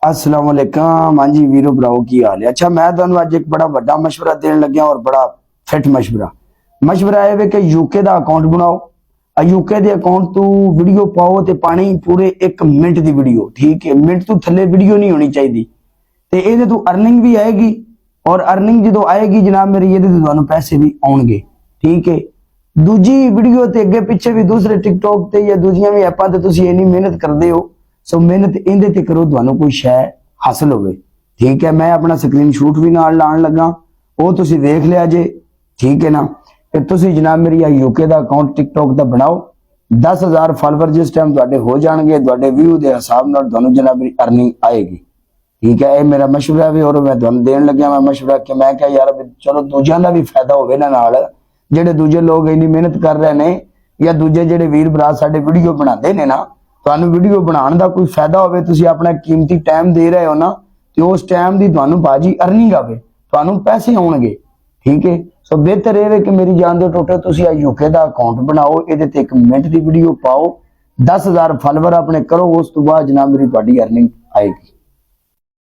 अस्सलाम वालेकुम। हाँ जी वीरो भराओ की हाल है। अच्छा मैं तुहानू अज एक बड़ा वड्डा मशवरा देन लग्या और बड़ा फिट मशवरा है वे कि यूके का अकाउंट बनाओ। यूके के अकाउंट तू वीडियो पाओ तो पानी पूरे 1 मिनट की वीडियो, ठीक है, मिनट तो थले वीडियो नहीं होनी चाहिए। तो ये तू अर्निंग भी आएगी और अर्निंग जो आएगी जनाब मेरी ये तुहानू पैसे भी आउणगे, ठीक है। दूजी वीडियो ते अगे पिछे भी दूसरे टिकटॉक ते या दूजियां भी ऐपां ते तुसीं इन्नी मेहनत करदे हो, सो मेहनत इहदे ते करो तुहानू कोई शै हासिल होवे, ठीक है। मैं अपना स्क्रीन शूट भी नाल लाण लगा, वो तुसीं देख लिया जे, ठीक है ना। ते तुसीं जनाब मेरी यूके का अकाउंट टिकटॉक का बनाओ। 10,000 फॉलोवर जिस टाइम तुहाडे हो जाणगे तुहाडे व्यू के हिसाब नाल तुहानू जनाब मेरी अर्निंग आएगी, ठीक है। ये मेरा मशवरा भी और मैं तुहानू देन लग्या मैं मशवरा कि मैं क्या यार चलो दूजियां दा भी फायदा होवे ना नाल, जेडे दूजे लोग इन्नी मेहनत कर रहे ने या दूजे जेडे वीर भरा साडे वीडियो बनाते ने ना, तुहानू वीडियो बनाने का कोई फायदा होवे, तुसीं अपना कीमती टाइम दे रहे हो ना, तो उस टाइम की तुहानू भाजी अर्निंग आवे, तुहानू पैसे आउणगे, ठीक है। सो बेहतर ये कि मेरी जान दे टोटे तुसीं यूके का अकाउंट बनाओ, ये 1 मिनट की वीडियो पाओ, 10,000 फॉलोवर अपने करो, उस तो बाद जनाब मेरी तुहाडी अर्निंग आएगी।